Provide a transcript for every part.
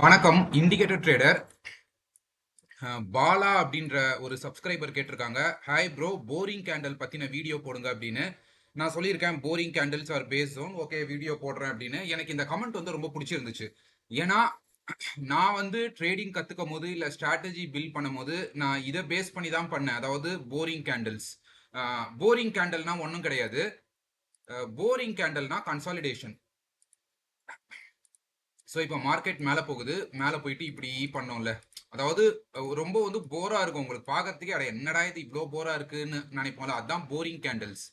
வணக்கம். Indicator trader Bala அப்படின்ற ஒரு சப்ஸ்கிரைபர் கேட்டிருக்காங்க. ஹாய் ப்ரோ, போரிங் கேண்டல் பத்தின வீடியோ போடுங்க அப்படின்னு. நான் சொல்லியிருக்கேன் boring candles are base zone. Okay, video போடுறேன் அப்படின்னு. எனக்கு இந்த கமெண்ட் வந்து ரொம்ப பிடிச்சிருந்துச்சு. ஏன்னா நான் வந்து ட்ரேடிங் கத்துக்கும் போது இல்ல ஸ்ட்ராட்டஜி பில்ட் பண்ணும் போது நான் இதை பேஸ் பண்ணி தான் பண்ணேன். அதாவது போரிங் கேண்டில்ஸ். போரிங் கேண்டல்னா ஒன்றும் கிடையாது. போரிங் கேண்டல்னா கன்சாலிடேஷன். ஸோ இப்போ மார்க்கெட் மேலே போகுது, மேலே போயிட்டு இப்படி பண்ணோம்ல, அதாவது ரொம்ப வந்து போரா இருக்கும் உங்களுக்கு பார்க்கறதுக்கே. அட என்னடா இது இவ்வளோ போரா இருக்குன்னு நினைப்போம்ல, அதுதான் போரிங் கேண்டில்ஸ்.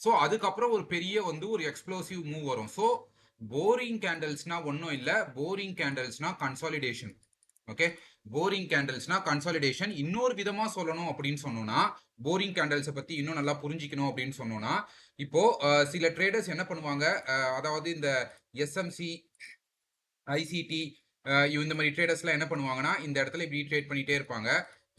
ஸோ அதுக்கப்புறம் ஒரு பெரிய வந்து ஒரு எக்ஸ்ப்ளோசிவ் மூவ் வரும். ஸோ போரிங் கேண்டில்ஸ்னா ஒன்றும் இல்லை, போரிங் கேண்டில்ஸ்னா கன்சாலிடேஷன். ஓகே, போரிங் கேண்டில்ஸ்னா கன்சாலிடேஷன். இன்னொரு விதமா சொல்லணும் அப்படின்னு சொன்னோம்னா, போரிங் கேண்டில்ஸை பத்தி இன்னும் நல்லா புரிஞ்சிக்கணும் அப்படின்னு சொன்னோம்னா, இப்போ சில ட்ரேடர்ஸ் என்ன பண்ணுவாங்க, அதாவது இந்த எஸ்எம்சி, ஐசிடி, இந்த மாதிரி ட்ரேடர்ஸ்லாம் என்ன பண்ணுவாங்கன்னா, இந்த இடத்துல இப்படி ட்ரேட் பண்ணிட்டே இருப்பாங்க.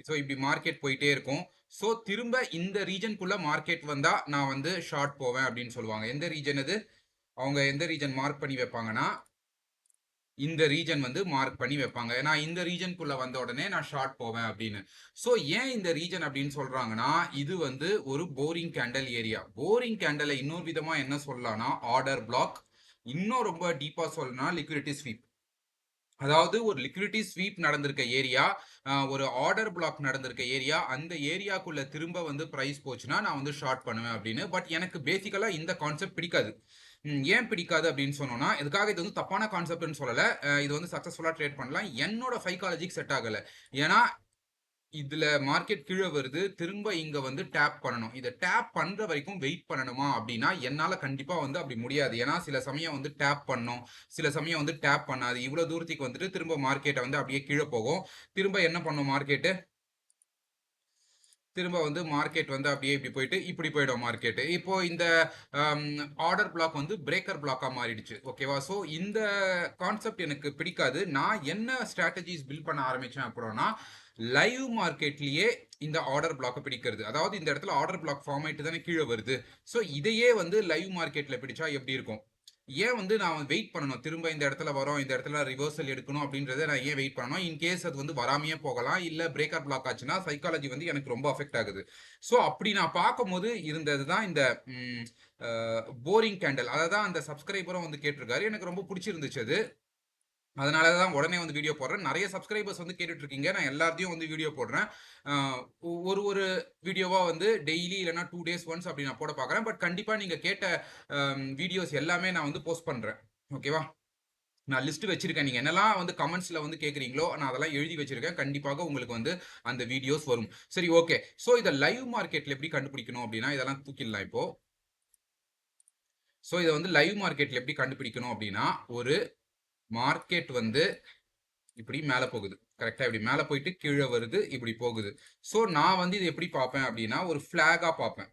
ஸோ இப்படி மார்க்கெட் போயிட்டே இருக்கும். ஸோ திரும்ப இந்த ரீஜனுக்குள்ள மார்க்கெட் வந்தா நான் வந்து ஷார்ட் போவேன் அப்படின்னு சொல்லுவாங்க. எந்த ரீஜன் இது? அவங்க எந்த ரீஜன் மார்க் பண்ணி வைப்பாங்கன்னா, இந்த ரீஜன் வந்து மார்க் பண்ணி வைப்பாங்க. நான் இந்த ரீஜனுக்குள்ள வந்த உடனே நான் ஷார்ட் போவேன் அப்படின்னு. ஸோ ஏன் இந்த ரீஜன் அப்படின்னு சொல்றாங்கன்னா, இது வந்து ஒரு போரிங் கேண்டல் ஏரியா. போரிங் கேண்டலை இன்னொரு விதமா என்ன சொல்லலாம்னா ஆர்டர் பிளாக். இன்னும் ரொம்ப டீப்பா சொல்லணும்னா லிக்விடிட்டி ஸ்வீப். அதாவது ஒரு லிக்விடிட்டி ஸ்வீப் நடந்திருக்க ஏரியா, ஒரு ஆர்டர் பிளாக் நடந்திருக்க ஏரியா, அந்த ஏரியாக்குள்ள திரும்ப வந்து பிரைஸ் போச்சுன்னா நான் வந்து ஷார்ட் பண்ணுவேன் அப்படின்னு. பட் எனக்கு பேசிக்கலா இந்த கான்செப்ட் பிடிக்காது. ஏன் பிடிக்காது அப்படின்னு சொன்னோம்னா, இதுக்காக இது வந்து தப்பான கான்செப்ட்னு சொல்லல. இது வந்து சக்சஸ்ஃபுல்லா ட்ரேட் பண்ணலாம். என்னோட சைக்காலஜிக்கு செட் ஆகல. ஏன்னா இதுல மார்க்கெட் கீழே வருது, திரும்ப இங்க வந்து டேப் பண்ணணும். இதை டேப் பண்ற வரைக்கும் வெயிட் பண்ணணுமா அப்படின்னா என்னால கண்டிப்பா வந்து அப்படி முடியாது. ஏன்னா சில சமயம் வந்து டேப் பண்ணும், சில சமயம் வந்து டேப் பண்ணாது. இவ்வளவு தூரத்துக்கு வந்துட்டு திரும்ப மார்க்கெட்டை வந்து அப்படியே கீழே போகும். திரும்ப என்ன பண்ணும் மார்க்கெட்டு? திரும்ப வந்து மார்க்கெட் வந்து அப்படியே இப்படி போயிட்டு இப்படி போயிடும் மார்க்கெட். இப்போ இந்த ஆர்டர் பிளாக் வந்து பிரேக்கர் பிளாக்கா மாறிடுச்சு. ஓகேவா? ஸோ இந்த கான்செப்ட் எனக்கு பிடிக்காது. நான் என்ன ஸ்ட்ராட்டஜிஸ் பில்ட் பண்ண ஆரம்பிச்சேன் அப்படின்னா, லைவ் மார்க்கெட்லயே இந்த ஆர்டர் பிளாக்கை பிடிக்கிறது. அதாவது இந்த இடத்துல ஆர்டர் பிளாக் ஃபார்ம் ஆயிட்டு தானே கீழே வருது. ஸோ இதையே வந்து லைவ் மார்க்கெட்ல பிடிச்சா எப்படி இருக்கும்? ஏன் வந்து நான் வெயிட் பண்ணணும், திரும்ப இந்த இடத்துல வரும், இந்த இடத்துல ரிவர்சல் எடுக்கணும் அப்படின்றத நான் ஏன் வெயிட் பண்ணணும்? இன்கேஸ் அது வந்து வராமையே போகலாம், இல்ல பிரேக்கர் பிளாக் ஆச்சுன்னா சைக்காலஜி வந்து எனக்கு ரொம்ப அஃபெக்ட் ஆகுது. ஸோ அப்படி நான் பார்க்கும்போது இருந்தது தான் இந்த போரிங் கேண்டல். அதை தான் அந்த சப்ஸ்கிரைபரும் வந்து கேட்டிருக்காரு. எனக்கு ரொம்ப பிடிச்சிருந்துச்சு அது. அதனால தான் உடனே வந்து வீடியோ போடுறேன். நிறைய சப்ஸ்கிரைபர்ஸ் வந்து கேட்டுட்டு இருக்கீங்க. நான் எல்லாத்தையும் வந்து வீடியோ போடுறேன். ஒரு ஒரு வீடியோவா வந்து டெய்லி இல்லைன்னா 2 days ஒன்ஸ் அப்படி நான் போட பார்க்குறேன். பட் கண்டிப்பா நீங்க கேட்ட வீடியோஸ் எல்லாமே நான் வந்து போஸ்ட் பண்றேன். ஓகேவா? நான் லிஸ்ட் வச்சிருக்கேன். நீங்க என்னெல்லாம் வந்து கமெண்ட்ஸ்ல வந்து கேட்குறீங்களோ நான் அதெல்லாம் எழுதி வச்சிருக்கேன். கண்டிப்பாக உங்களுக்கு வந்து அந்த வீடியோஸ் வரும். சரி, ஓகே. ஸோ இதை லைவ் மார்க்கெட்ல எப்படி கண்டுபிடிக்கணும் அப்படின்னா, இதெல்லாம் தூக்கிடலாம் இப்போ. ஸோ இதை வந்து லைவ் மார்க்கெட்ல எப்படி கண்டுபிடிக்கணும் அப்படின்னா, ஒரு மார்க்கெட் வந்து இப்படி மேலே போகுது. கரெக்டா இப்படி மேலே போயிட்டு கீழே வருது, இப்படி போகுது. ஸோ நான் வந்து இதை எப்படி பார்ப்பேன் அப்படின்னா, ஒரு ஃபிளாகா பார்ப்பேன்.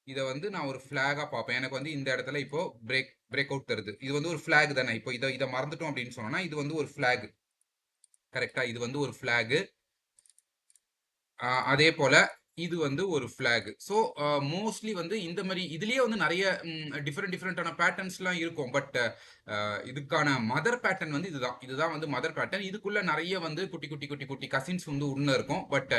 இதை வந்து நான் ஒரு ஃபிளாகா பார்ப்பேன். எனக்கு வந்து இந்த இடத்துல இப்போ பிரேக் அவுட் தருது. இது வந்து ஒரு ஃபிளாக் தானே. இப்போ இதை மறந்துட்டோம் அப்படின்னு சொன்னோம்னா, இது வந்து ஒரு ஃபிளாக். கரெக்டா, இது வந்து ஒரு ஃபிளாக். அதே போல இது வந்து ஒரு ஃபிளாக். ஸோ மோஸ்ட்லி வந்து இந்த மாதிரி இதுலயே வந்து நிறைய டிஃப்ரெண்டான பேட்டர்ன்ஸ்லாம் இருக்கும். பட் இதுக்கான மதர் பேட்டர்ன் வந்து இதுதான் வந்து மதர் பேட்டர்ன். இதுக்குள்ள நிறைய வந்து குட்டி குட்டி குட்டி குட்டி கசின்ஸ் வந்து உள்ள இருக்கும். பட்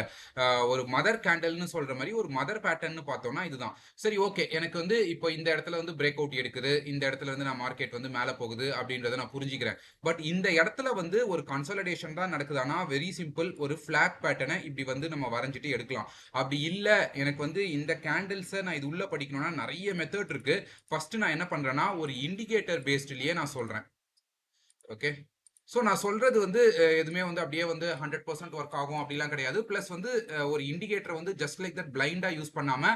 ஒரு மதர் கேண்டல்னு சொல்ற மாதிரி ஒரு மதர் பேட்டர்ன் பார்த்தோம்னா இதுதான். சரி, ஓகே. எனக்கு வந்து இப்போ இந்த இடத்துல வந்து பிரேக் அவுட் எடுக்குது, இந்த இடத்துல வந்து நான் மார்க்கெட் வந்து மேலே போகுது அப்படின்றத நான் புரிஞ்சுக்கிறேன். பட் இந்த இடத்துல வந்து ஒரு கன்சல்டேஷன் தான் நடக்குது. ஆனா வெரி சிம்பிள், ஒரு ஃபிளாக் பேட்டர்னை இப்படி வந்து நம்ம வரைஞ்சிட்டு எடுக்கலாம். அப்படி இல்ல, எனக்கு வந்து இந்த கேண்டில்ஸை நான் இது உள்ள படிக்கணும்னா நிறைய மெத்தட் இருக்கு. ஃபர்ஸ்ட் நான் என்ன பண்றேன்னா, ஒரு இண்டிகேட்டர் பேஸ்ட்லயே நான் சொல்றேன். ஓகே, ஸோ நான் சொல்றது வந்து எதுவுமே வந்து அப்படியே வந்து 100% ஒர்க் ஆகும் அப்படிலாம் கிடையாது. ப்ளஸ் வந்து ஒரு இண்டிகேட்டர் வந்து ஜஸ்ட் லைக் தட் பிளைண்டா யூஸ் பண்ணாம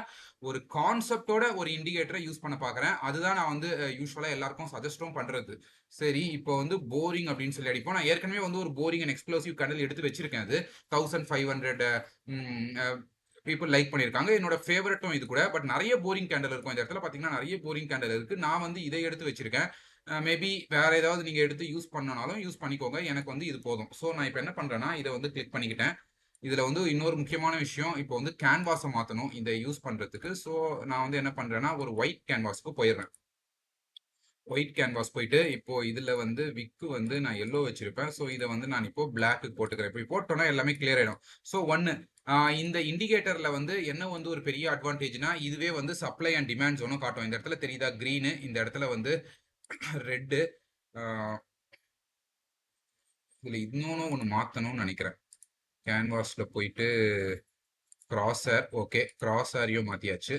ஒரு கான்செப்டோட ஒரு இண்டிகேட்டரை யூஸ் பண்ண பார்க்குறேன். அதுதான் நான் வந்து யூஸ்வலா எல்லாருக்கும் சஜஸ்டும் பண்றது. சரி, இப்போ வந்து போரிங் அப்படின்னு சொல்லி அடிப்போம். நான் ஏற்கனவே வந்து ஒரு போரிங் அண்ட் எக்ஸ்ப்ளோசிவ் கேண்டில் எடுத்து வச்சிருக்கேன். அது 1500 பீப்புள் லைக் பண்ணியிருக்காங்க. என்னோட ஃபேவரட்டும் இது கூட. பட் நிறைய போரிங் கேண்டில் இருக்கும் இந்த இடத்துல. பார்த்தீங்கன்னா நிறைய போரிங் கேண்டில் இருக்கு. நான் வந்து இதை எடுத்து வச்சிருக்கேன். மேபி வேற ஏதாவது நீங்க எடுத்து யூஸ் பண்ணனாலும் யூஸ் பண்ணிக்கோங்க. எனக்கு வந்து இது போதும். ஸோ நான் இப்போ என்ன பண்றேன்னா, இதை வந்து கிளிக் பண்ணிக்கிட்டேன். இதுல வந்து இன்னொரு முக்கியமான விஷயம், இப்போ வந்து கேன்வாஸை மாத்தணும் இதை யூஸ் பண்றதுக்கு. ஸோ நான் வந்து என்ன பண்றேன்னா, ஒரு ஒயிட் கேன்வாஸ்க்கு போயிடுறேன். ஒயிட் கேன்வாஸ் போயிட்டு இப்போ இதுல வந்து விக்கு வந்து நான் எல்லோ வச்சிருப்பேன். ஸோ இதை வந்து நான் இப்போ பிளாக்கு போட்டுக்கிறேன். இப்போ போட்டோம்னா எல்லாமே கிளியர் ஆயிடும். ஸோ ஒன்னு இந்த இண்டிகேட்டர்ல வந்து என்ன வந்து ஒரு பெரிய அட்வான்டேஜ்னா இதுவே வந்து சப்ளை அண்ட் டிமாண்ட் ஜோனும் காட்டும். இந்த இடத்துல தெரியுதா கிரீனு, இந்த இடத்துல வந்து ரெட்டு. இதுல இன்னொன்னு ஒன்று மாத்தணும்னு நினைக்கிறேன். கேன்வாஸ்ல போயிட்டு கிராஸர், ஓகே கிராஸரையும் மாத்தியாச்சு.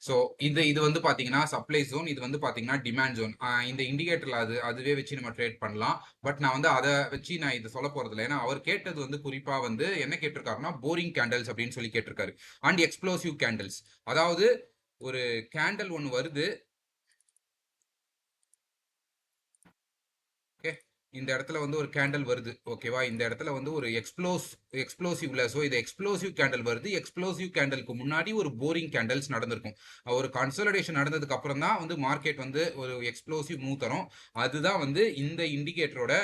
ஸோ இது வந்து பாத்தீங்கன்னா சப்ளை ஜோன், இது வந்து பாத்தீங்கன்னா டிமாண்ட் ஜோன். இந்த இண்டிகேட்டர்ல அதுவே வச்சு நம்ம ட்ரேட் பண்ணலாம். பட் நான் வந்து அதை வச்சு நான் இதை சொல்ல போறது இல்லை. ஏன்னா அவர் கேட்டது வந்து குறிப்பா வந்து என்ன கேட்டிருக்காருன்னா போரிங் கேண்டல்ஸ் அப்படின்னு சொல்லி கேட்டிருக்காரு. அண்ட் எக்ஸ்ப்ளோசிவ் கேண்டல்ஸ், அதாவது ஒரு கேண்டல் ஒன்று வருது. ஓகே, இந்த இடத்துல வந்து ஒரு கேண்டல் வருது. ஓகேவா, இந்த இடத்துல வந்து ஒரு எக்ஸ்ப்ளோசிவ்ல, ஸோ இது எக்ஸ்ப்ளோசிவ் கேண்டல் வருது. எக்ஸ்ப்ளோசிவ் கேண்டலுக்கு முன்னாடி ஒரு போரிங் கேண்டல்ஸ் நடந்திருக்கும். ஒரு கன்சோலிடேஷன் நடந்ததுக்கு அப்புறம் தான் வந்து மார்க்கெட் வந்து ஒரு எக்ஸ்ப்ளோசிவ் மூவ் தரும். அதுதான் வந்து இந்த இண்டிகேட்டரோட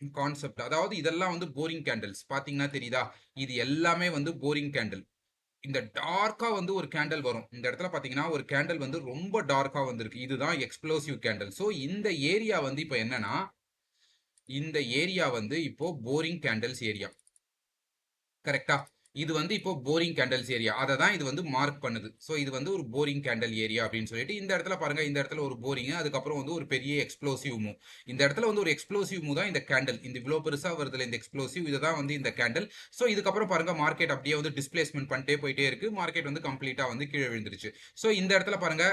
கான்செப்ட். அதாவது இதெல்லாம் வந்து போரிங் கேண்டல்ஸ். பாத்தீங்கன்னா தெரியுதா, இது எல்லாமே வந்து போரிங் கேண்டல். இந்த டார்க்கா வந்து ஒரு கேண்டல் வரும். இந்த இடத்துல பாத்தீங்கன்னா ஒரு கேண்டல் வந்து ரொம்ப டார்க்கா வந்திருக்கு. இதுதான் எக்ஸ்ப்ளோசிவ் கேண்டல். ஸோ இந்த ஏரியா வந்து இப்போ என்னன்னா, இந்த ஏரியா வந்து இப்போ போரிங் கேண்டல்ஸ் ஏரியா. கரெக்டா, இது வந்து இப்போ போரிங் கேண்டல்ஸ் ஏரியா. அதை தான் இது வந்து மார்க் பண்ணுது. ஸோ இது வந்து ஒரு போரிங் கேண்டல் ஏரியா அப்படின்னு சொல்லிட்டு இந்த இடத்துல பாருங்க, இந்த இடத்துல ஒரு போரிங், அதுக்கப்புறம் வந்து ஒரு பெரிய எக்ஸ்ப்ளோசிவ் மூவ். இந்த இடத்துல வந்து ஒரு எக்ஸ்ப்ளோசிவ் மூவ் தான் இந்த கேண்டல். இந்த இவ்வளோ பெருசா வருதுல இந்த எக்ஸ்ப்ளோசிவ், இதுதான் வந்து இந்த கேண்டல். ஸோ இதுக்கப்புறம் பாருங்க மார்க்கெட் அப்படியே வந்து டிஸ்பிளேஸ்மெண்ட் பண்ணிட்டே போயிட்டே இருக்கு. மார்க்கெட் வந்து கம்ப்ளீட்டா வந்து கீழே விழுந்துருச்சு. ஸோ இந்த இடத்துல பாருங்க,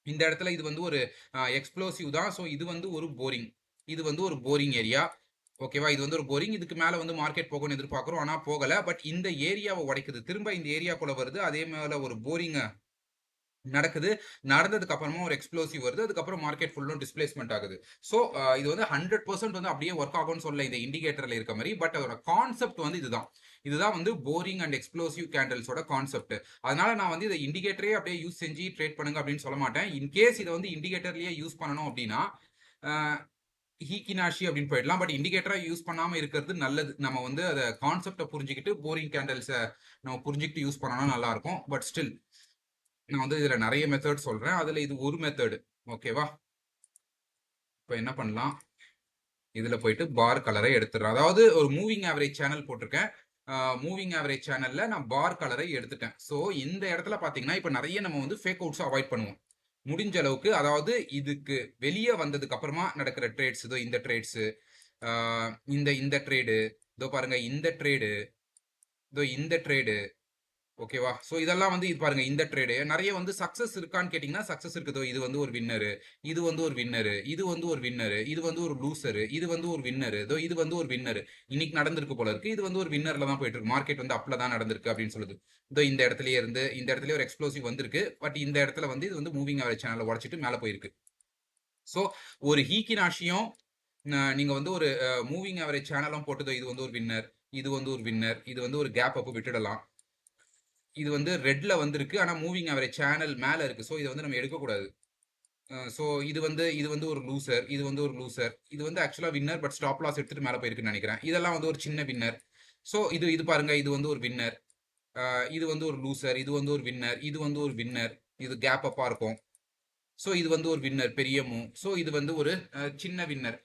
இந்த இடத்துல இது வந்து ஒரு எக்ஸ்ப்ளோசிவ் தான். ஸோ இது வந்து ஒரு போரிங், இது வந்து ஒரு போரிங் ஏரியா. ஓகேவா, இது வந்து ஒரு போரிங். இதுக்கு மேல வந்து மார்க்கெட் போகணும்னு எதிர்பார்க்கிறோம், ஆனா போகல. பட் இந்த ஏரியாவை உடைக்குது, திரும்ப இந்த ஏரியாக்குள்ள வருது. அதே மேல ஒரு போரிங் நடக்குது. நடந்ததுக்கு அப்புறமா ஒரு எக்ஸ்ப்ளோசிவ் வருது. அதுக்கப்புறம் மார்க்கெட் ஃபுல்லும் டிஸ்பிளேஸ்மெண்ட் ஆகுது. ஸோ இது வந்து 100% வந்து அப்படியே ஒர்க் ஆகும்னு சொல்ல இந்த இண்டிகேட்டர்ல இருக்க மாதிரி. பட் அதோட கான்செப்ட் வந்து இதுதான். இதுதான் வந்து போரிங் அண்ட் எக்ஸ்ப்ளோசிவ் கேண்டல்ஸோட கான்செப்ட். அதனால நான் வந்து இதை இண்டிகேட்டரே அப்படியே யூஸ் செஞ்சு ட்ரேட் பண்ணுங்க அப்படின்னு சொல்ல மாட்டேன். இன்கேஸ் இதை வந்து இண்டிகேட்டர்லயே யூஸ் பண்ணணும் அப்படின்னா ஹீக்கினாஷி அப்படின்னு போயிடலாம். பட் இண்டிகேட்டரா யூஸ் பண்ணாம இருக்கிறது நல்லது. நம்ம வந்து அதை கான்செப்டை புரிஞ்சுக்கிட்டு போரிங் கேண்டல்ஸை நம்ம புரிஞ்சுக்கிட்டு யூஸ் பண்ணோம்னா நல்லா இருக்கும். பட் ஸ்டில் நான் வந்து இதுல நிறைய மெத்தட் சொல்றேன், அதுல இது ஒரு மெத்தடு. ஓகேவா, இப்போ என்ன பண்ணலாம், இதுல போயிட்டு பார் கலரை எடுத்துடுறேன். அதாவது ஒரு மூவிங் ஆவரேஜ் சேனல் போட்டிருக்கேன். மூவிங் ஆவரேஜ் சேனல்ல நான் பார் கலரை எடுத்துட்டேன். ஸோ இந்த இடத்துல பாத்தீங்கன்னா இப்போ நிறைய நம்ம வந்து ஃபேக் அவுட்ஸ் அவாய்ட் பண்ணுவோம் முடிஞ்ச அளவுக்கு. அதாவது இதுக்கு வெளியே வந்ததுக்கு அப்புறமா நடக்கிற ட்ரேட்ஸ், இதோ இந்த ட்ரேட்ஸ், இந்த இந்த ட்ரேடு, இதோ பாருங்க இந்த ட்ரேடு, இதோ இந்த ட்ரேடு. ஓகேவா, சோ இதெல்லாம் வந்து இது பாருங்க, இந்த ட்ரேடு நிறைய வந்து சக்சஸ் இருக்கான்னு கேட்டீங்கன்னா சக்சஸ் இருக்குதோ. இது வந்து ஒரு வின்னரு, இது வந்து ஒரு வின்னரு, இது வந்து ஒரு வின்னரு, இது வந்து ஒரு லூசரு, இது வந்து ஒரு வின்னரு, இதோ இது வந்து ஒரு வின்னரு. இன்னைக்கு நடந்திருக்கு போல இருக்கு. இது வந்து ஒரு வின்னர்ல தான் போயிட்டு இருக்கு. மார்க்கெட் வந்து அப்ல தான் நடந்திருக்கு அப்படின்னு சொல்லுது. இதோ இந்த இடத்துலயே இருந்து இந்த இடத்துல ஒரு எக்ஸ்ப்ளோசிவ் வந்திருக்கு. பட் இந்த இடத்துல வந்து இது வந்து மூவிங் ஆவரேஜ் சேனலை உடைச்சிட்டு மேல போயிருக்கு. ஸோ ஒரு ஹீக்கினாஷியும் நீங்க வந்து ஒரு மூவிங் ஆவரேஜ் சேனலும் போட்டதோ, இது வந்து ஒரு வின்னர், இது வந்து ஒரு வின்னர், இது வந்து ஒரு கேப் அப்போ விட்டுடலாம். இது வந்து ரெட்ல வந்திருக்கு, ஆனா மூவிங் ஆவரேஜ் சேனல் மேல இருக்கு. ஸோ இதை வந்து நம்ம எடுக்கக்கூடாது. ஸோ இது வந்து ஒரு லூசர், இது வந்து ஒரு லூசர், இது வந்து ஆக்சுவலா வின்னர். பட் ஸ்டாப் லாஸ் எடுத்துட்டு மேல போயிருக்குன்னு நினைக்கிறேன். இதெல்லாம் வந்து ஒரு சின்ன வின்னர். ஸோ இது இது பாருங்க, இது வந்து ஒரு வின்னர், இது வந்து ஒரு லூசர், இது வந்து ஒரு வின்னர், இது வந்து ஒரு வின்னர், இது கேப் அப்பா இருக்கும். ஸோ இது வந்து ஒரு வின்னர் பெரிய மூவ். ஸோ இது வந்து ஒரு சின்ன வின்னர்.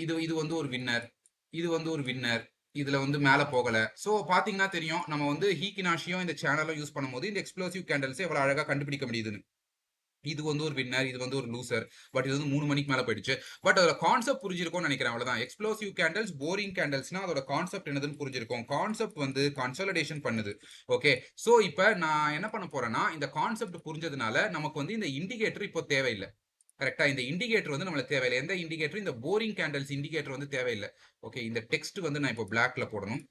இது இது வந்து ஒரு வின்னர், இது வந்து ஒரு வின்னர், இதுல வந்து மேல போகல. ஸோ பாத்தீங்கன்னா தெரியும், நம்ம வந்து ஹீக்கினாஷியும் இந்த சேனலும் யூஸ் பண்ணும்போது இந்த எக்ஸ்ப்ளோசிவ் கேண்டல்ஸ் எவ்வளவு அழகா கண்டுபிடிக்க முடியுதுன்னு. இது வந்து ஒரு வின்னர், இது வந்து ஒரு லூசர். பட் இது வந்து 3 மணிக்கு மேல போயிடுச்சு. பட் அதோட கான்செப்ட் புரிஞ்சிருக்கும்னு நினைக்கிறேன். அவ்வளவுதான். எக்ஸ்ப்ளோசிவ் கேண்டல்ஸ், போரிங் கேண்டல்ஸ்னா அதோட கான்செப்ட் என்னதுன்னு புரிஞ்சிருக்கும். கான்செப்ட் வந்து கன்சாலிடேஷன் பண்ணுது. ஓகே, சோ இப்போ நான் என்ன பண்ண போறேன்னா, இந்த கான்செப்ட் புரிஞ்சதுனால நமக்கு வந்து இந்த இண்டிகேட்டர் இப்போ தேவையில்லை. கரெக்டா, இந்த இண்டிகேட்டர் வந்து நம்மளுக்கு தேவையில்லை. எந்த இண்டிகேட்டர், இந்த போரிங் கேண்டல்ஸ் இண்டிகேட்டர் வந்து தேவையில்லை. ஓகே, இந்த டெக்ஸ்ட் வந்து நான் இப்போ பிளாக்ல போடணும்.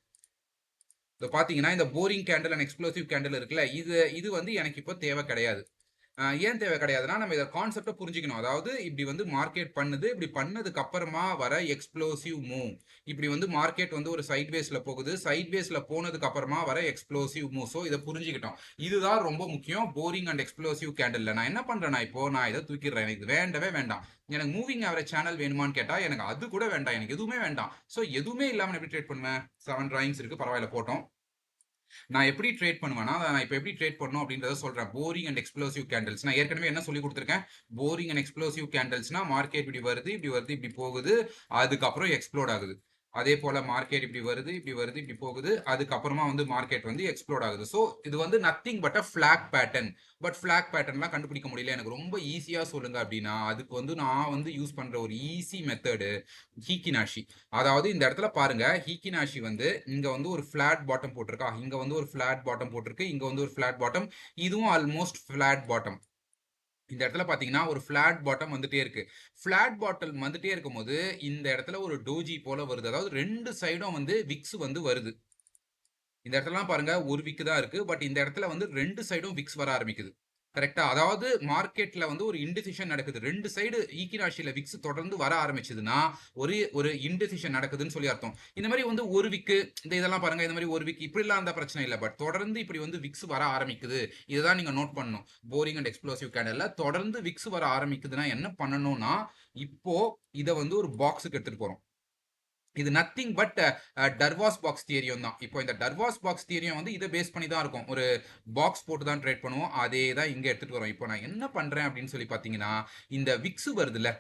இப்போ பாத்தீங்கன்னா இந்த boring candle and explosive candle இருக்குல்ல, இது வந்து எனக்கு இப்போ தேவை கிடையாது. ஏன் தேவை கிடையாதுன்னா, நம்ம இதை கான்செப்டை புரிஞ்சுக்கணும். அதாவது இப்படி வந்து மார்க்கெட் பண்ணுது, இப்படி பண்ணதுக்கு அப்புறமா வர எக்ஸ்ப்ளோசிவ் மூவ், இப்படி வந்து மார்க்கெட் வந்து ஒரு சைட் வேஸ்ல போகுது, சைட் வேஸ்ல போனதுக்கு அப்புறமா வர எக்ஸ்ப்ளோசிவ் மூவ். ஸோ இதை புரிஞ்சுக்கிட்டோம். இதுதான் ரொம்ப முக்கியம் போரிங் அண்ட் எக்ஸ்ப்ளோசிவ் கேண்டல்ல. நான் என்ன பண்றேன்னா, இப்போ நான் இதை தூக்கிடுறேன். எனக்கு வேண்டவே வேண்டாம். எனக்கு மூவிங் ஆவரேஜ் சேனல் வேணுமான்னு கேட்டா எனக்கு அது கூட வேண்டாம், எனக்கு எதுவுமே வேண்டாம். ஸோ எதுவுமே இல்லாம எப்படி ட்ரேட் பண்ணுவேன்? 7 டிராயிங்ஸ் இருக்கு, பரவாயில்ல போட்டோம். நான் எப்படி ட்ரேட் பண்ணுவேன்னா, நான் இப்ப எப்படி ட்ரேட் பண்ணணும் அப்படின்றத சொல்றேன். Boring and explosive candles. நான் ஏற்கனவே என்ன சொல்லிக் குடுத்துருக்கேன்? போரிங் அண்ட் எக்ஸ்ப்ளோசிவ் கேண்டில்ஸ்னா, மார்க்கெட் இப்படி வருது, இப்படி வருது, இப்படி போகுது. அதுக்கப்புறம் எக்ஸ்ப்ளோட் ஆகுது. அதே போல மார்க்கெட் இப்படி வருது, இப்படி வருது, இப்படி போகுது. அதுக்கப்புறமா வந்து மார்க்கெட் வந்து எக்ஸ்ப்ளோட் ஆகுது. ஸோ இது வந்து nothing but a flag pattern. But flag பேட்டர்ன்லாம் கண்டுபிடிக்க முடியல. எனக்கு ரொம்ப ஈஸியா சொல்லுங்க அப்படின்னா, அதுக்கு வந்து நான் வந்து யூஸ் பண்ற ஒரு ஈஸி மெத்தடு ஹீக்கினாஷி. அதாவது இந்த இடத்துல பாருங்க, ஹீக்கினாஷி வந்து இங்க வந்து ஒரு ஃபிளாட் பாட்டம் போட்டிருக்கா, இங்க வந்து ஒரு ஃபிளாட் பாட்டம் போட்டிருக்கு, இங்க வந்து ஒரு ஃபிளாட் பாட்டம், இதுவும் ஆல்மோஸ்ட் ஃபிளாட் பாட்டம். இந்த இடத்துல பாத்தீங்கன்னா ஒரு ஃபிளாட் பாட்டம் வந்துட்டே இருக்கு. ஃபிளாட் பாட்டம் வந்துட்டே இருக்கும்போது இந்த இடத்துல ஒரு டோஜி போல வருது. அதாவது ரெண்டு சைடும் வந்து விக்ஸ் வந்து வருது. இந்த இடத்துலலாம் பாருங்க ஒரு விக் தான் இருக்கு. பட் இந்த இடத்துல வந்து 2 சைடும் விக்ஸ் வர ஆரம்பிக்குது. கரெக்ட்டா? அதாவது மார்க்கெட்ல வந்து ஒரு இன்டிசிஷன் நடக்குது. 2 சைடு ஈக்வினாசியில விக்ஸ் தொடர்ந்து வர ஆரம்பிச்சதுன்னா, ஒரு ஒரு இன்டிசிஷன் நடக்குதுன்னு சொல்லி அர்த்தம். இந்த மாரி வந்து ஒரு விக்கு இந்த இதெல்லாம் பாருங்க. இந்த மாரி ஒரு விக் இப்படிலாம் இருந்தா பிரச்சனை இல்ல. பட் தொடர்ந்து இப்படி வந்து விக்ஸ் வர ஆரம்பிக்குது. இததான் நீங்க நோட் பண்ணணும். போரிங் அண்ட் எக்ஸ்ப்ளோசிவ் கேண்டல்ல தொடர்ந்து விக்ஸ் வர ஆரம்பிக்குதுன்னா என்ன பண்ணணும்னா, இப்போ இத வந்து ஒரு பாக்ஸ்க்கு எடுத்துட்டு போறோம். இது நத்திங் பட் டர்வாஸ் பாக்ஸ் தியரியும் தான். இப்போ இந்த டர்வாஸ் பாக்ஸ் தியரியும் வந்து இதை பேஸ் பண்ணி தான் இருக்கும். ஒரு பாக்ஸ் போட்டு தான் ட்ரேட் பண்ணுவோம். அதே தான் இங்க எடுத்துட்டு வரோம். இப்போ நான் என்ன பண்றேன் அப்படின்னு சொல்லி பார்த்தீங்கன்னா, இந்த விக்ஸ் வருதுல்ல,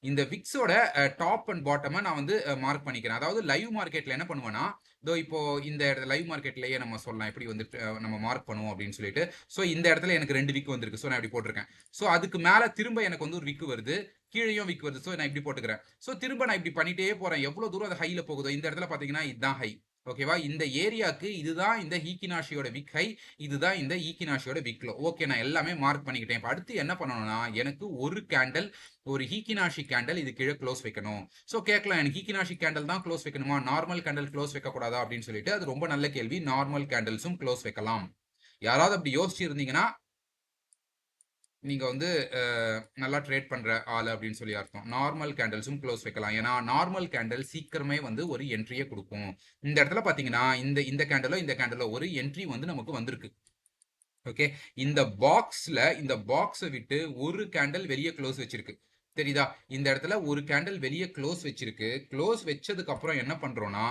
இந்த விக்ஸோட டாப் அண்ட் பாட்டமை நான் வந்து மார்க் பண்ணிக்கிறேன். அதாவது லைவ் மார்க்கெட்ல என்ன பண்ணுவேன்னா, இதோ இப்போ இந்த லைவ் மார்க்கெட்லயே நம்ம சொல்லலாம் எப்படி வந்து நம்ம மார்க் பண்ணுவோம் அப்படின்னு சொல்லிட்டு. ஸோ இந்த இடத்துல எனக்கு 2 விக் வந்திருக்கு. ஸோ நான் இப்படி போட்டிருக்கேன். ஸோ அதுக்கு மேல திரும்ப எனக்கு வந்து ஒரு விக் வருது. கீழேயும் விக் வருது. ஸோ நான் இப்படி போட்டுக்கிறேன். ஸோ திரும்ப நான் இப்படி பண்ணிட்டே போறேன். எவ்வளவு தூரம் அது ஹைல போகுதோ இந்த இடத்துல பாத்தீங்கன்னா இதுதான் ஹை. ஓகேவா? இந்த ஏரியாக்கு இதுதான் இந்த ஈக்கினாஷியோட விக் ஹை. இதுதான் இந்த ஈக்கினாஷியோட விக் லோ. ஓகே, நான் எல்லாமே மார்க் பண்ணிக்கிட்டேன். இப்ப அடுத்து என்ன பண்ணணும்னா, எனக்கு ஒரு கேண்டல் ஒரு ஹீக்கினாஷி கேண்டல் இது கீழே க்ளோஸ் வைக்கணும். ஸோ கேட்கலாம், எனக்கு ஹீக்கினாஷி கேண்டல் தான் க்ளோஸ் வைக்கணுமா, நார்மல் கேண்டல் க்ளோஸ் வைக்கக்கூடாதா அப்படின்னு சொல்லிட்டு. அது ரொம்ப நல்ல கேள்வி. நார்மல் கேண்டல்ஸும் க்ளோஸ் வைக்கலாம். யாராவது அப்படி யோசிச்சு இருந்தீங்கன்னா நீங்க வந்து நல்லா ட்ரேட் பண்ற ஆளு அப்படின்னு சொல்லி அர்த்தம். நார்மல் கேண்டல்ஸும் க்ளோஸ் வைக்கலாம். ஏன்னா நார்மல் கேண்டல் சீக்கிரமே வந்து ஒரு என்ட்ரியை கொடுக்கும். இந்த இடத்துல பாத்தீங்கன்னா இந்த இந்த கேண்டலோ இந்த கேண்டலோ ஒரு என்ட்ரி வந்து நமக்கு வந்திருக்கு. ஓகே, இந்த பாக்ஸை விட்டு ஒரு கேண்டல் வெளியே க்ளோஸ் வச்சிருக்கு. தெரியுதா? இந்த இடத்துல ஒரு கேண்டல் வெளியே க்ளோஸ் வச்சிருக்கு. க்ளோஸ் வச்சதுக்கு அப்புறம் என்ன பண்றோம்னா,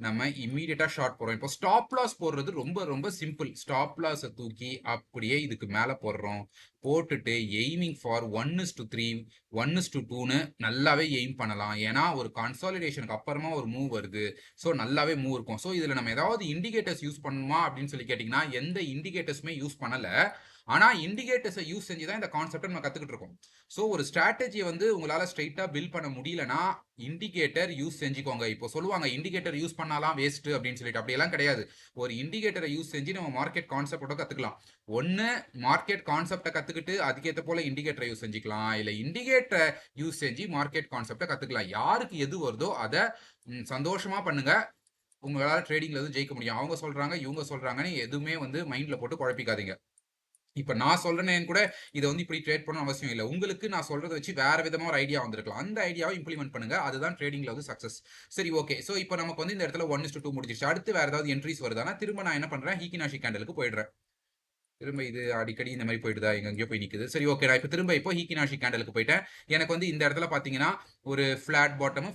நம்ம இம்மீடியட்டா ஷார்ட் போடுறோம். இப்போ ஸ்டாப் லாஸ் போடுறது ரொம்ப ரொம்ப சிம்பிள். ஸ்டாப் லாஸை தூக்கி அப்படியே இதுக்கு மேல போடுறோம். போட்டுட்டு எய்மிங் ஃபார் 1:3 1:2ன்னு நல்லாவே எய்ம் பண்ணலாம். ஏன்னா ஒரு கன்சாலிடேஷனுக்கு அப்புறமா ஒரு மூவ் வருது. ஸோ நல்லாவே மூவ் இருக்கும். ஸோ இதுல நம்ம ஏதாவது இண்டிகேட்டர்ஸ் யூஸ் பண்ணணுமா அப்படின்னு சொல்லி கேட்டீங்கன்னா எந்த இண்டிகேட்டர்ஸுமே யூஸ் பண்ணல. ஆனா இண்டிகேட்டர்ஸை யூஸ் செஞ்சு தான் இந்த கான்செப்டை நம்ம கத்துக்கிட்டு இருக்கோம். ஸோ ஒரு ஸ்ட்ராட்டஜியை வந்து உங்களால ஸ்ட்ரைட்டா பில்ட் பண்ண முடியலன்னா இண்டிகேட்டர் யூஸ் செஞ்சுக்கோங்க. இப்போ சொல்லுவாங்க இண்டிகேட்டர் யூஸ் பண்ணாலாம் வேஸ்ட் அப்படின்னு சொல்லிட்டு. அப்படியெல்லாம் கிடையாது. ஒரு இண்டிகேட்டரை யூஸ் செஞ்சு நம்ம மார்க்கெட் கான்செப்டோட கத்துக்கலாம். ஒன்னு மார்க்கெட் கான்செப்டை கத்துக்கிட்டு அதுக்கேற்ற போல இண்டிகேட்டரை யூஸ் செஞ்சுக்கலாம். இல்ல இண்டிகேட்டரை யூஸ் செஞ்சு மார்க்கெட் கான்செப்டை கத்துக்கலாம். யாருக்கு எது வருதோ அதை சந்தோஷமா பண்ணுங்க. உங்களால ட்ரேடிங்ல வந்து ஜெயிக்க முடியும். அவங்க சொல்றாங்க இவங்க சொல்றாங்கன்னு எதுவுமே வந்து மைண்ட்ல போட்டு குழப்பிக்காதீங்க. இப்ப நான் சொல்றேனே கூட இதை வந்து இப்படி ட்ரேட் பண்ணணும் அவசியம் இல்லை. உங்களுக்கு நான் சொல்றதை வச்சு வேற விதமா ஒரு ஐடியா வந்திருக்கலாம். அந்த ஐடியாவை இம்ப்ளிமெண்ட் பண்ணுங்க. அதுதான் ட்ரேடிங்ல வந்து சக்சஸ். சரி, ஓகே. சோ இப்போ நமக்கு வந்து இந்த இடத்துல 1:2 முடிஞ்சிருச்சு. அடுத்து வேற ஏதாவது என்ட்ரிஸ் வருதானா திரும்ப நான் என்ன பண்றேன், ஹீக்கினாஷி கேண்டலுக்கு போயிடுறேன். திரும்ப இது அடிக்கடி இந்த மாதிரி போயிடுதா, எங்கெங்கயோ போய் நிக்குது. சரி, ஓகே. நான் இப்போ ஹீக்கினாஷி கேண்டலுக்கு போயிட்டேன். எனக்கு வந்து இந்த இடத்துல பாத்தீங்கன்னா ஒரு ஃபிளாட் பாட்டம்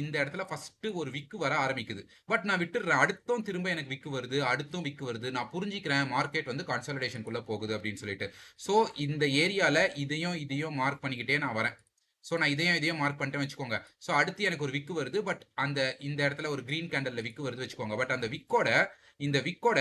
இந்த இடத்துல ஃபர்ஸ்ட் ஒரு விக்கு வர ஆரம்பிக்குது. பட் நான் விட்டுறேன். அடுத்தும் திரும்ப எனக்கு விக்கு வருது, அடுத்தும் விக்கு வருது. நான் புரிஞ்சுக்கிறேன் மார்க்கெட் வந்து கன்சாலிடேஷனுக்குள்ள போகுது அப்படின்னு சொல்லிட்டு. ஸோ இந்த ஏரியால இதையும் மார்க் பண்ணிக்கிட்டே நான் வரேன். ஸோ நான் இதையும் மார்க் பண்ணிட்டேன் வச்சுக்கோங்க. ஸோ அடுத்து எனக்கு ஒரு விக்கு வருது. பட் இந்த இடத்துல ஒரு கிரீன் கேண்டல்ல விக்கு வருது வச்சுக்கோங்க. பட் அந்த விக்கோட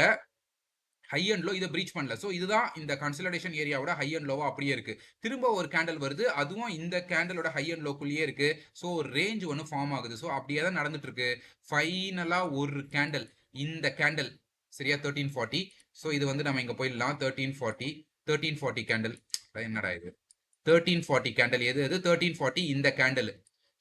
ஹை அண்ட் லோ இதை பிரீச் பண்ணல. ஸோ இதுதான் இந்த கன்சல்டேஷன் ஏரியாவோட ஹை அண்ட் லோவா அப்படியே இருக்கு. திரும்ப ஒரு கேண்டல் வருது, அதுவும் இந்த கேண்டலோட ஹை அண்ட் லோக்குள்ளேயே இருக்கு. ஸோ ஒரு ரேஞ்ச் ஒன்று ஃபார்ம் ஆகுது. ஸோ அப்படியே தான் நடந்துட்டு இருக்கு. ஃபைனலா ஒரு கேண்டல், இந்த கேண்டல் சரியா 1340. ஸோ இது வந்து நம்ம இங்க போயிடலாம். 1340 கேண்டல். என்னடா இது 1340 கேண்டல், எது 1340 இந்த கேண்டல்.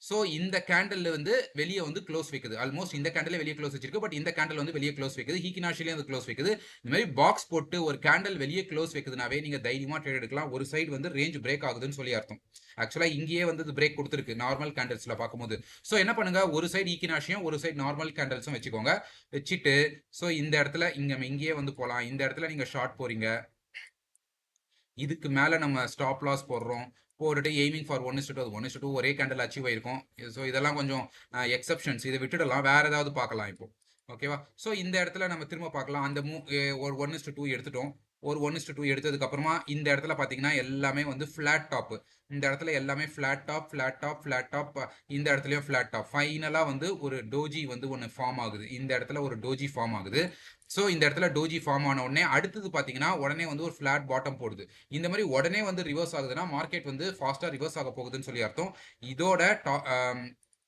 ஸோ இந்த கேண்டல் வந்து வெளியே வந்து க்ளோஸ் வைக்குது. ஆல்மோஸ்ட் இந்த கேண்டலே வெளியே க்ளோஸ் வச்சிருக்கு. பட் இந்த கேண்டல் வந்து வெளியே க்ளோஸ் வைக்குது. ஹீக்கினாஷிலேயே வந்து க்ளோஸ் வைக்குது. இந்த மாதிரி பாக்ஸ் போட்டு ஒரு கேண்டல் வெளியே க்ளோஸ் வைக்குதுனாவே நீங்க தைரியமா ட்ரேட் எடுக்கலாம். ஒரு சைடு வந்து ரேஞ்ச் பிரேக் ஆகுதுன்னு சொல்லி அர்த்தம். ஆக்சுவலா இங்கேயே வந்து பிரேக் கொடுத்துருக்கு நார்மல் கேண்டல்ஸ்ல பார்க்கும்போது. ஸோ என்ன பண்ணுங்க, ஒரு சைடு ஈக்கினாஷியும் ஒரு சைடு நார்மல் கேண்டல்ஸும் வச்சுக்கோங்க. வச்சுட்டு ஸோ இந்த இடத்துல இங்கேயே வந்து போகலாம். இந்த இடத்துல நீங்க ஷார்ட் போறீங்க. இதுக்கு மேல நம்ம ஸ்டாப் லாஸ் போடுறோம். போட்டுட்டு எய்மிங் ஃபார் 1:2 ஒரே கேண்டல் அச்சீவ் ஆயிருக்கும். ஸோ இதெல்லாம் கொஞ்சம் எக்ஸப்ஷன்ஸ். இதை விட்டுடலாம். வேற ஏதாவது பார்க்கலாம் இப்போ. ஓகேவா? ஸோ இந்த இடத்துல நம்ம திரும்ப பார்க்கலாம். அந்த ஒரு 1:2 எடுத்துட்டோம். ஒரு 1:2 எடுத்ததுக்கு அப்புறமா இந்த இடத்துல பார்த்தீங்கன்னா, எல்லாமே வந்து ஃப்ளாட் டாப். இந்த இடத்துல எல்லாமே flat top, flat top, flat top. இந்த இடத்துலயும் ஃப்ளாட் டாப். ஃபைனலா வந்து ஒரு டோஜி வந்து ஒண்ணு ஃபார்ம் ஆகுது. இந்த இடத்துல ஒரு டோஜி ஃபார்ம் ஆகுது. ஸோ இந்த இடத்துல டோஜி ஃபார்ம் ஆன உடனே அடுத்தது பார்த்தீங்கன்னா, உடனே வந்து ஒரு ஃப்ளாட் பாட்டம் போடுது. இந்த மாரி உடனே வந்து ரிவர்ஸ் ஆகுதுன்னா, மார்க்கெட் வந்து ஃபாஸ்ட்டா ரிவர்ஸ் ஆக போகுதுன்னு சொல்லி அர்த்தம். இதோட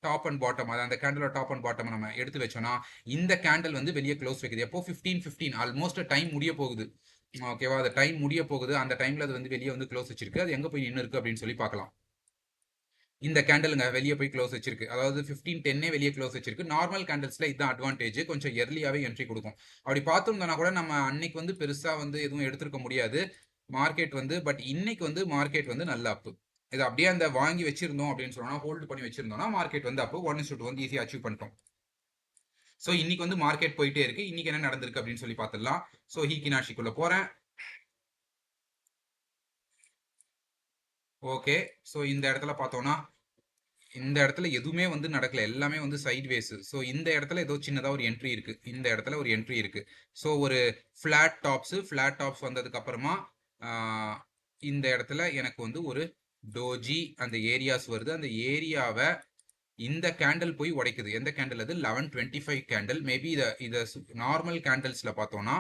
டாப் அண்ட் பாட்டம், அதாவது அந்த கேண்டலோட டாப் அண்ட் பாட்டம் நம்ம எடுத்து வச்சோம்னா, இந்த கேண்டில் வந்து வெளியே க்ளோஸ் வைக்குது. எப்போ 15:15 ஆல்மோஸ்ட் டைம் முடிய போகுது. ஓகேவா? அந்த டைம் முடிய போகுது. அந்த டைம்ல அது வந்து வெளியே வந்து க்ளோஸ் வச்சிருக்கு. அது எங்க போய் நின்னு இருக்கு அப்படின்னு சொல்லி பார்க்கலாம். இந்த கேண்டலுங்க வெளியே போய் க்ளோஸ் வச்சிருக்கு. அதாவது 15:10 வெளியே க்ளோஸ் வச்சிருக்கு. நார்மல் கேண்டில்ஸ்ல இதுதான் அட்வான்டேஜ். கொஞ்சம் எர்லியாவே என்ட்ரி கொடுக்கும். அப்படி பார்த்திருந்தோம்னா கூட நம்ம அன்னைக்கு வந்து பெருசா வந்து எதுவும் எடுத்திருக்க முடியாது. மார்க்கெட் வந்து பட் இன்னைக்கு வந்து மார்க்கெட் வந்து நல்ல அப். இது அப்படியே அந்த வாங்கி வச்சிருந்தோம் அப்படின்னு சொன்னா, ஹோல்ட் பண்ணி வச்சிருந்தோம்னா மார்க்கெட் வந்து அப்போ 1:2 வந்து ஈஸியா அச்சீவ் பண்ணிட்டோம். ஸோ இன்னைக்கு வந்து மார்க்கெட் போயிட்டே இருக்கு. இன்னைக்கு என்ன நடந்திருக்கு அப்படின்னு சொல்லி பார்த்துடலாம். ஸோ ஹீக்கினாஷிக்குள்ள போறேன். ஓகே. ஸோ இந்த இடத்துல பார்த்தோம்னா, இந்த இடத்துல எதுவுமே வந்து நடக்கல. எல்லாமே வந்து சைட்வேஸ். ஸோ இந்த இடத்துல ஏதோ சின்னதா ஒரு என்ட்ரி இருக்கு. இந்த இடத்துல ஒரு என்ட்ரி இருக்கு. ஸோ ஒரு ஃபிளாட் டாப்ஸ் வந்ததுக்கு அப்புறமா இந்த இடத்துல எனக்கு வந்து ஒரு டோஜி அந்த ஏரியாஸ் வருது. அந்த ஏரியாவ இந்த கேண்டில் போய் உடைக்குது. எந்த கேண்டில் அது? 11:25 கேண்டில். மேபி இத நார்மல் கேண்டில்ஸ்ல பார்த்தோம்னா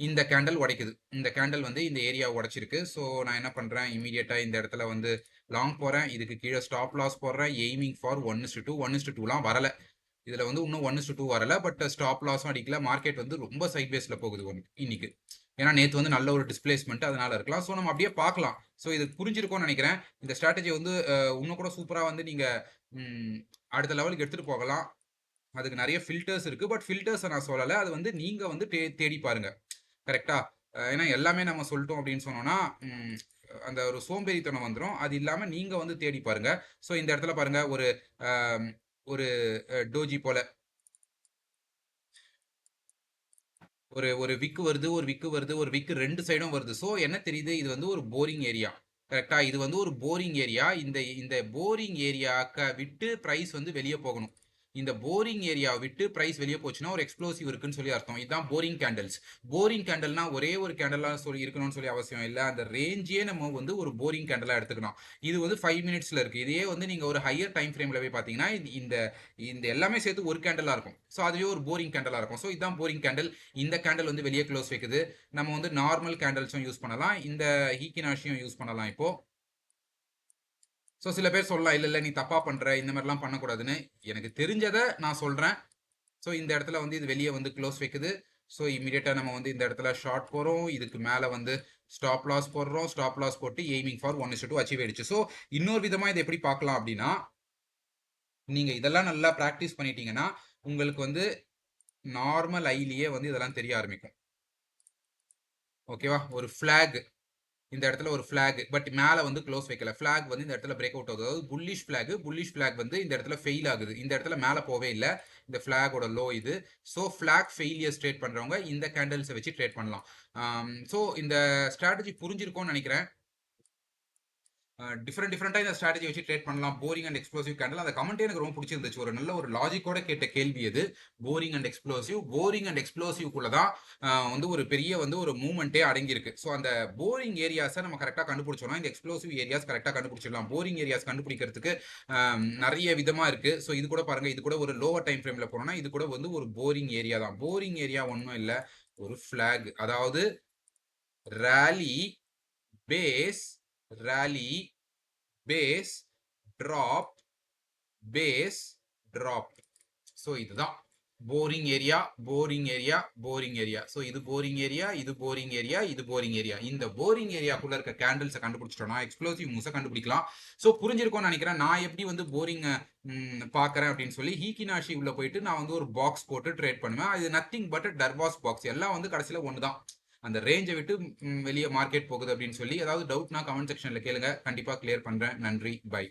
இந்த கேண்டில் உடைக்குது. இந்த கேண்டில் வந்து இந்த ஏரியா உடைச்சிருக்கு. ஸோ நான் என்ன பண்றேன், இமீடியட்டா இந்த இடத்துல வந்து லாங் போறேன். இதுக்கு கீழே ஸ்டாப் லாஸ் போடுறேன். எய்மிங் ஃபார் 1:2 1:2லாம் வரல. இதுல வந்து இன்னும் 1:2 வரல. பட் ஸ்டாப் லாஸும் அடிக்கல. மார்க்கெட் வந்து ரொம்ப சைட்வேஸ்ல போகுது இன்னைக்கு. ஏன்னா நேத்து வந்து நல்ல ஒரு டிஸ்பிளேஸ்மெண்ட் அதனால இருக்கலாம். ஸோ நம்ம அப்படியே பார்க்கலாம். ஸோ இது புரிஞ்சிருக்கும்னு நினைக்கிறேன். இந்த ஸ்ட்ராட்டஜி வந்து இன்னும் கூட சூப்பரா வந்து நீங்க அடுத்த லெவலுக்கு எடுத்துட்டு போகலாம். அதுக்கு நிறைய ஃபில்டர்ஸ் இருக்கு. பட் ஃபில்டர்ஸை நான் சொல்லலை. அது வந்து நீங்க வந்து தேடி பாருங்க. கரெக்டா? ஏன்னா எல்லாமே நம்ம சொல்லிட்டோம் அப்படின்னு சொன்னோம்னா அந்த ஒரு சோம்பேறித்தனம் வந்துடும். அது இல்லாம நீங்க வந்து தேடி பாருங்க. ஸோ இந்த இடத்துல பாருங்க ஒரு ஒரு டோஜி போல ஒரு ஒரு விக்கு வருது, ஒரு விக்கு வருது, ஒரு விக்கு 2 சைடும் வருது. ஸோ என்ன தெரியுது? இது வந்து ஒரு போரிங் ஏரியா. கரெக்ட்டா? இது வந்து ஒரு போரிங் ஏரியா. இந்த இந்த போரிங் ஏரியாக்க விட்டு பிரைஸ் வந்து வெளிய போகணும். இந்த போரிங் ஏரியாவ விட்டு பிரைஸ் வெளிய போச்சுன்னா, ஒரு எக்ஸ்ப்ளோசிவ் இருக்குன்னு சொல்லி அர்த்தம். இதுதான் போரிங் கேண்டில்ஸ். போரிங் கேண்டில்னா ஒரே ஒரு கேண்டிலா சொல்லி இருக்கணும்னு சொல்லி அவசியம் இல்ல. அந்த ரேஞ்சே நம்ம வந்து ஒரு போரிங் கேண்டிலா எடுத்துக்கணும். இது வந்து 5 மினிட்ஸ்ல இருக்கு. இதே வந்து நீங்க ஒரு ஹையர் டைம் ஃப்ரேம்ல போய் பார்த்தீங்கன்னா, இந்த இந்த எல்லாமே சேர்த்து ஒரு கேண்டிலா இருக்கும். ஸோ அதுவே ஒரு போரிங் கேண்டிலா இருக்கும். ஸோ இதுதான் போரிங் கேண்டில். இந்த கேண்டில் வந்து வெளியே க்ளோஸ் வைக்குது. நம்ம வந்து நார்மல் கேண்டில்ஸும் யூஸ் பண்ணலாம். இந்த ஹீக்கினாஷியும் யூஸ் பண்ணலாம் இப்போ. ஸோ சில பேர் சொல்லலாம், இல்ல இல்ல நீ தப்பா பண்ற, இந்த மாதிரிலாம் பண்ணக்கூடாதுன்னு. எனக்கு தெரிஞ்சதை நான் சொல்றேன். ஸோ இந்த இடத்துல வந்து இது வெளியே வந்து க்ளோஸ் வைக்குது. ஸோ இமீடியட்டா நம்ம வந்து இந்த இடத்துல ஷார்ட் போறோம். இதுக்கு மேல வந்து ஸ்டாப் லாஸ் போடுறோம். ஸ்டாப் லாஸ் போட்டு எய்மிங் ஃபார் 1:2 அச்சீவ் ஆயிடுச்சு. ஸோ இன்னொரு விதமா இதை எப்படி பார்க்கலாம் அப்படின்னா, நீங்க இதெல்லாம் நல்லா பிராக்டிஸ் பண்ணிட்டீங்கன்னா உங்களுக்கு வந்து நார்மல் ஐலியே வந்து இதெல்லாம் தெரிய ஆரம்பிக்கும். ஓகேவா? ஒரு ஃபிளாக் இந்த இடத்துல ஒரு ஃபிளாக் பட் மேல வந்து க்ளோஸ் வைக்கல. ஃபிளாக் வந்து இந்த இடத்துல பிரேக் அவுட் ஆகுது. அதாவது புல்லிஷ் ஃபிளாக் வந்து இந்த இடத்துல ஃபெயில் ஆகுது. இந்த இடத்துல மேல போவே இல்ல. இந்த ஃபிளாகோட லோ இது. ஸோ ஃபிளாக் ஃபெயிலியர்ஸ் ட்ரேட் பண்றவங்க இந்த கேண்டில்ஸை வச்சு ட்ரேட் பண்ணலாம். ஸோ இந்த ஸ்ட்ராட்டஜி புரிஞ்சிருக்கும்னு நினைக்கிறேன். டிஃப்ரெண்டா இந்த ஸ்ட்ராட்டஜி வச்சு ட்ரேட் பண்ணலாம். போரிங் அண்ட் எக்ஸ்ப்ளோசிவ் கேண்டில் அந்த கமெண்ட்டே எனக்கு ரொம்ப பிடிச்சிருந்துச்சு. ஒரு நல்ல ஒரு லாஜிக்கோட கேட்ட கேள்வி அது. போரிங் அண்ட் எக்ஸ்ப்ளோசிவ்க்குள்ள தான் வந்து ஒரு பெரிய வந்து ஒரு மூவ்மெண்ட்டே அடங்கியிருக்கு. ஸோ அந்த போரிங் ஏரியாஸை நம்ம கரெக்டாக கண்டுபிடிச்சோம்னா இந்த எக்ஸ்ப்ளோசிவ் ஏரியாஸ் கரெக்டாக கண்டுபிடிச்சிடலாம். போரிங் ஏரியாஸ் கண்டுபிடிக்கிறதுக்கு நிறைய விதமா இருக்கு. ஸோ இது கூட பாருங்க, இது கூட ஒரு லோவர் டைம் ஃப்ரேம்ல போனோம்னா இது கூட வந்து ஒரு போரிங் ஏரியா தான். போரிங் ஏரியா ஒன்றும் இல்லை, ஒரு ஃபிளாக். அதாவது rally base rally base drop base drop. So இதுதான் போரிங் ஏரியா. ஸோ இது போரிங் ஏரியா, இது போரிங் ஏரியா, இது போரிங் ஏரியா. இந்த போரிங் ஏரியாக்குள்ள இருக்க கேண்டில்ஸை கண்டுபிடிச்சிட்டோம்னா எக்ஸ்ப்ளோசிவ் மூவ்ஸை கண்டுபிடிக்கலாம். ஸோ புரிஞ்சிருக்கும்னு நினைக்கிறேன். நான் எப்படி வந்து போரிங் பார்க்குறேன் அப்படின்னு சொல்லி ஹீக்கினாஷி உள்ள போயிட்டு நான் வந்து ஒரு பாக்ஸ் போட்டு ட்ரேட் பண்ணுவேன். அது நத்திங் பட் டர்வாஸ் பாக்ஸ். எல்லாம் வந்து கடைசியில் ஒன்று தான். அந்த ரேஞ்சை விட்டு வெளியே மார்க்கெட் போகுது அப்படின்னு சொல்லி ஏதாவது டவுட்னா கமெண்ட் செக்ஷன்ல கேளுங்க. கண்டிப்பா கிளியர் பண்றேன். நன்றி, பை.